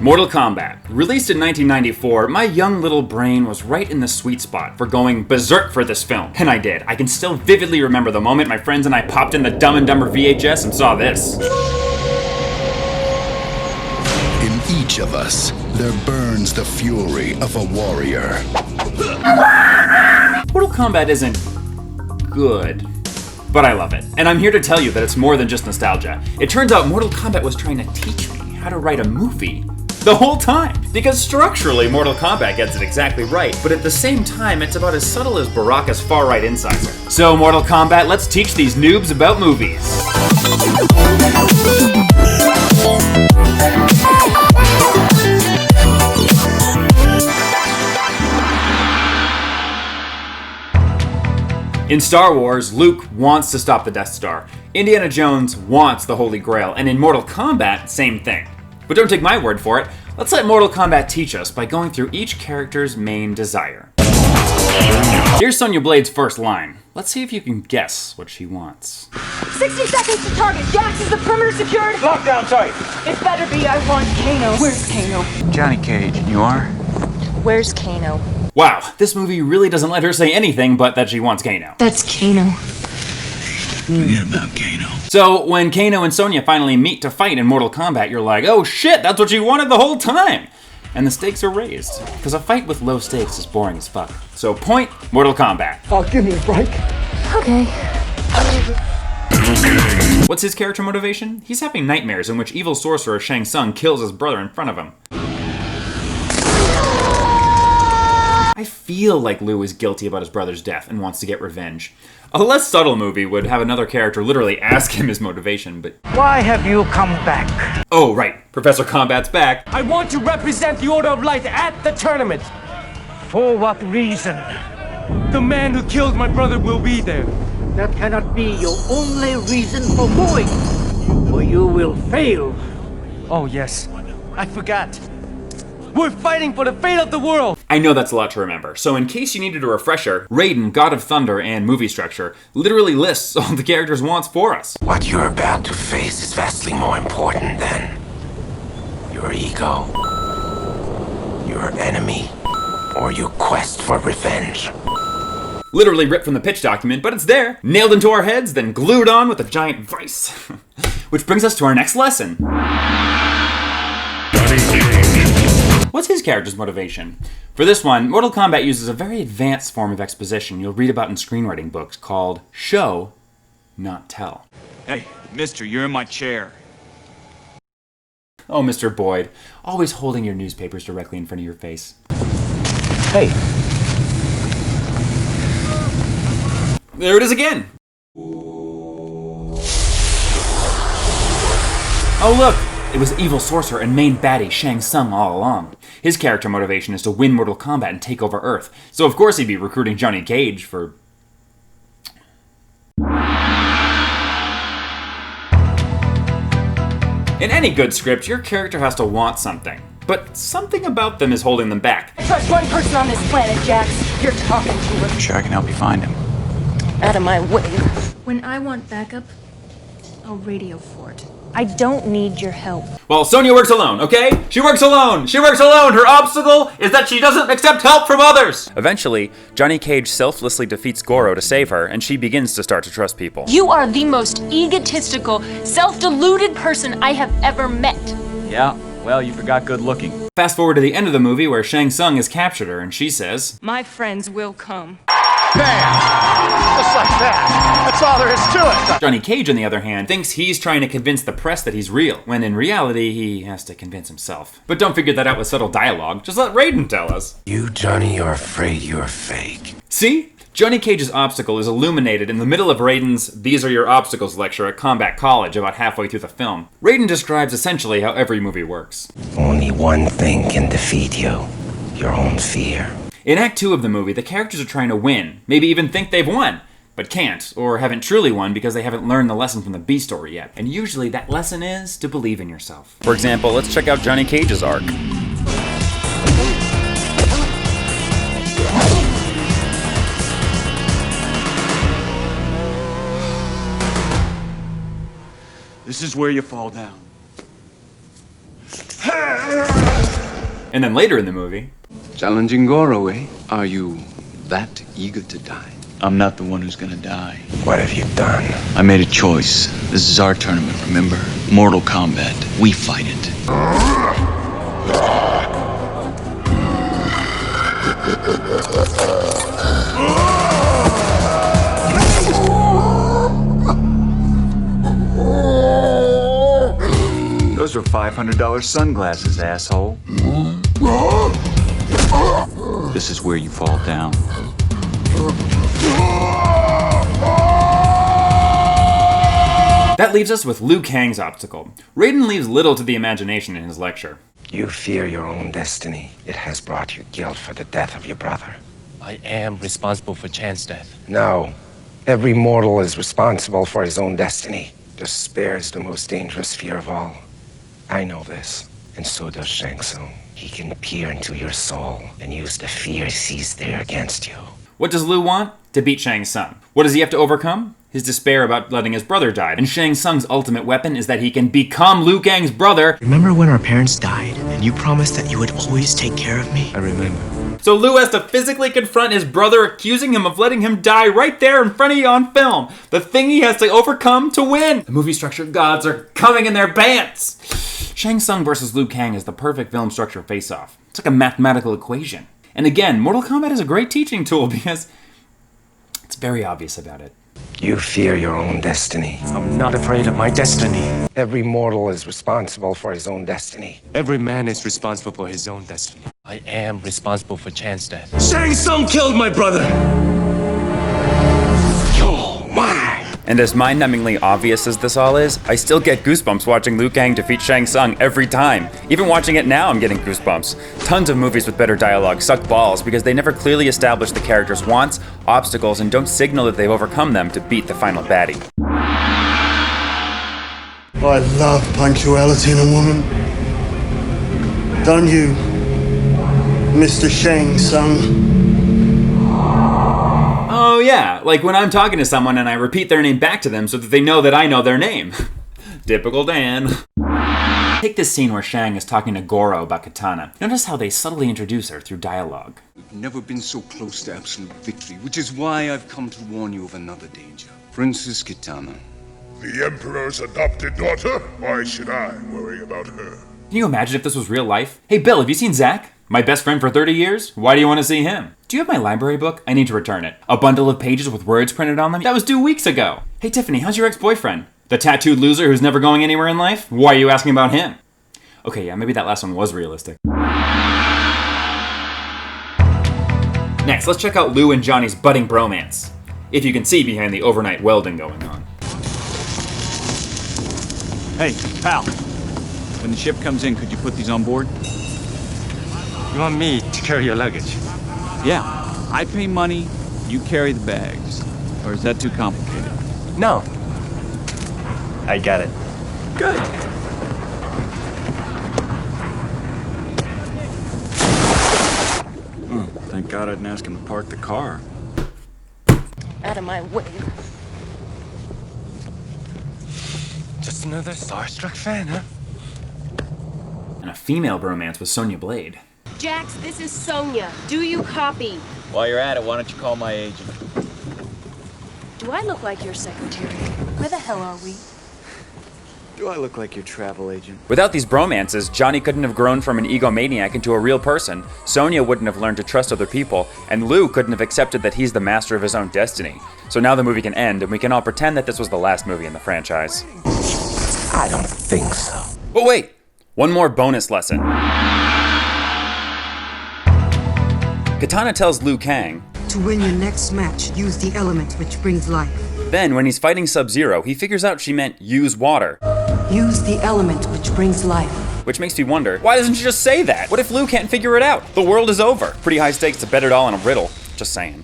Mortal Kombat. Released in 1994, my young little brain was right in the sweet spot for going berserk for this film. And I did. I can still vividly remember the moment my friends and I popped in the Dumb and Dumber VHS and saw this. In each of us, there burns the fury of a warrior. Mortal Kombat isn't good, but I love it. And I'm here to tell you that it's more than just nostalgia. It turns out Mortal Kombat was trying to teach me how to write a movie the whole time. Because structurally, Mortal Kombat gets it exactly right, but at the same time, it's about as subtle as Baraka's far-right incisor. So Mortal Kombat, let's teach these noobs about movies. In Star Wars, Luke wants to stop the Death Star. Indiana Jones wants the Holy Grail, and in Mortal Kombat, same thing. But don't take my word for it. Let's let Mortal Kombat teach us by going through each character's main desire. Here's Sonya Blade's first line. Let's see if you can guess what she wants. 60 seconds to target. Jax, is the perimeter secured? Lockdown tight. It better be. I want Kano. Where's Kano? Johnny Cage, you are? Where's Kano? Wow, this movie really doesn't let her say anything but that she wants Kano. That's Kano. Forget about Kano. So when Kano and Sonya finally meet to fight in Mortal Kombat, you're like, oh shit, that's what she wanted the whole time! And the stakes are raised, because a fight with low stakes is boring as fuck. So point Mortal Kombat. Oh, give me a break. Okay. What's his character motivation? He's having nightmares in which evil sorcerer Shang Tsung kills his brother in front of him. I feel like Liu is guilty about his brother's death and wants to get revenge. A less subtle movie would have another character literally ask him his motivation, but... Why have you come back? Oh, right. Professor Combat's back. I want to represent the Order of Light at the tournament. For what reason? The man who killed my brother will be there. That cannot be your only reason for going, or you will fail. Oh, yes. I forgot. We're fighting for the fate of the world! I know that's a lot to remember, so in case you needed a refresher, Raiden, God of Thunder, and movie structure literally lists all the character's wants for us. What you're about to face is vastly more important than your ego, your enemy, or your quest for revenge. Literally ripped from the pitch document, but it's there, nailed into our heads, then glued on with a giant vice. Which brings us to our next lesson. What's his character's motivation? For this one, Mortal Kombat uses a very advanced form of exposition you'll read about in screenwriting books called show, not tell. Hey, mister, you're in my chair. Oh, Mr. Boyd, always holding your newspapers directly in front of your face. Hey. There it is again! Oh look! It was evil sorcerer and main baddie Shang Tsung all along. His character motivation is to win Mortal Kombat and take over Earth, so of course he'd be recruiting Johnny Cage for... In any good script, your character has to want something, but something about them is holding them back. I trust one person on this planet, Jax. You're talking to her. Sure, I can help you find him. Out of my way. When I want backup, I'll radio for it. I don't need your help. Well, Sonya works alone, okay? She works alone! She works alone! Her obstacle is that she doesn't accept help from others! Eventually, Johnny Cage selflessly defeats Goro to save her, and she begins to start to trust people. You are the most egotistical, self-deluded person I have ever met. Yeah, well, you forgot good looking. Fast forward to the end of the movie where Shang Tsung has captured her, and she says, My friends will come. Bam! Just like that. That's all there is to it. Johnny Cage, on the other hand, thinks he's trying to convince the press that he's real, when in reality, he has to convince himself. But don't figure that out with subtle dialogue, just let Raiden tell us. You, Johnny, are afraid you're fake. See? Johnny Cage's obstacle is illuminated in the middle of Raiden's These Are Your Obstacles lecture at Combat College about halfway through the film. Raiden describes essentially how every movie works. Only one thing can defeat you. Your own fear. In Act 2 of the movie, the characters are trying to win, maybe even think they've won, but can't, or haven't truly won because they haven't learned the lesson from the B story yet. And usually that lesson is to believe in yourself. For example, let's check out Johnny Cage's arc. This is where you fall down. And then later in the movie, Challenging Goro, eh? Are you that eager to die? I'm not the one who's gonna die. What have you done? I made a choice. This is our tournament, remember? Mortal Kombat. We fight it. Those are $500 sunglasses, asshole. This is where you fall down. that leaves us with Liu Kang's obstacle. Raiden leaves little to the imagination in his lecture. You fear your own destiny. It has brought you guilt for the death of your brother. I am responsible for Chan's death. No. Every mortal is responsible for his own destiny. Despair is the most dangerous fear of all. I know this, and so does Shang Tsung. He can peer into your soul and use the fear he sees there against you. What does Liu want? To beat Shang Tsung. What does he have to overcome? His despair about letting his brother die. And Shang Tsung's ultimate weapon is that he can become Liu Kang's brother. Remember when our parents died and you promised that you would always take care of me? I remember. So Liu has to physically confront his brother, accusing him of letting him die right there in front of you on film. The thing he has to overcome to win. The movie structure gods are coming in their pants. Shang Tsung versus Liu Kang is the perfect film structure face-off. It's like a mathematical equation. And again, Mortal Kombat is a great teaching tool because it's very obvious about it. You fear your own destiny. I'm not afraid of my destiny. Every mortal is responsible for his own destiny. Every man is responsible for his own destiny. I am responsible for Chan's death. Shang Tsung killed my brother! Oh my! And as mind-numbingly obvious as this all is, I still get goosebumps watching Liu Kang defeat Shang Tsung every time. Even watching it now, I'm getting goosebumps. Tons of movies with better dialogue suck balls because they never clearly establish the character's wants, obstacles, and don't signal that they've overcome them to beat the final baddie. I love punctuality in a woman. Don't you, Mr. Shang Tsung? Oh yeah, like when I'm talking to someone and I repeat their name back to them so that they know that I know their name. Typical Dan. Take this scene where Shang is talking to Goro about Kitana. Notice how they subtly introduce her through dialogue. We've never been so close to absolute victory, which is why I've come to warn you of another danger. Princess Kitana. The Emperor's adopted daughter? Why should I worry about her? Can you imagine if this was real life? Hey Bill, have you seen Zach? My best friend for 30 years? Why do you want to see him? Do you have my library book? I need to return it. A bundle of pages with words printed on them? That was due weeks ago. Hey Tiffany, how's your ex-boyfriend? The tattooed loser who's never going anywhere in life? Why are you asking about him? Okay, yeah, maybe that last one was realistic. Next, let's check out Liu and Johnny's budding bromance. If you can see behind the overnight welding going on. Hey, pal. When the ship comes in, could you put these on board? You want me to carry your luggage? Yeah. I pay money, you carry the bags. Or is that too complicated? No. I got it. Good. Oh, thank God I didn't ask him to park the car. Out of my way. Just another starstruck fan, huh? And a female bromance with Sonya Blade. Jax, this is Sonya. Do you copy? While you're at it, why don't you call my agent? Do I look like your secretary? Where the hell are we? Do I look like your travel agent? Without these bromances, Johnny couldn't have grown from an egomaniac into a real person, Sonya wouldn't have learned to trust other people, and Liu couldn't have accepted that he's the master of his own destiny. So now the movie can end, and we can all pretend that this was the last movie in the franchise. I don't think so. But wait! One more bonus lesson. Kitana tells Liu Kang, to win your next match, use the element which brings life. Then, when he's fighting Sub-Zero, he figures out she meant use water. Use the element which brings life. Which makes me wonder, why doesn't she just say that? What if Liu can't figure it out? The world is over. Pretty high stakes to bet it all on a riddle. Just saying.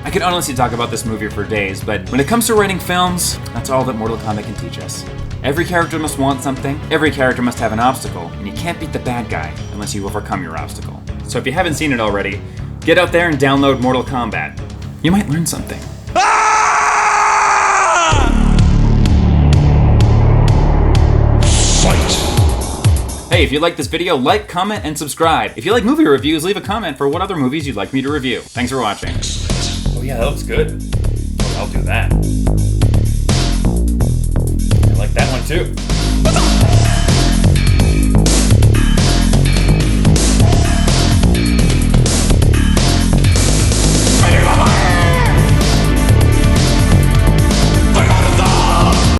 I could honestly talk about this movie for days, but when it comes to writing films, that's all that Mortal Kombat can teach us. Every character must want something, every character must have an obstacle, and you can't beat the bad guy unless you overcome your obstacle. So if you haven't seen it already, get out there and download Mortal Kombat. You might learn something. Hey, if you like this video, like, comment, and subscribe. If you like movie reviews, leave a comment for what other movies you'd like me to review. Thanks for watching. Oh yeah, that looks good. Oh, I'll do that. I like that one too.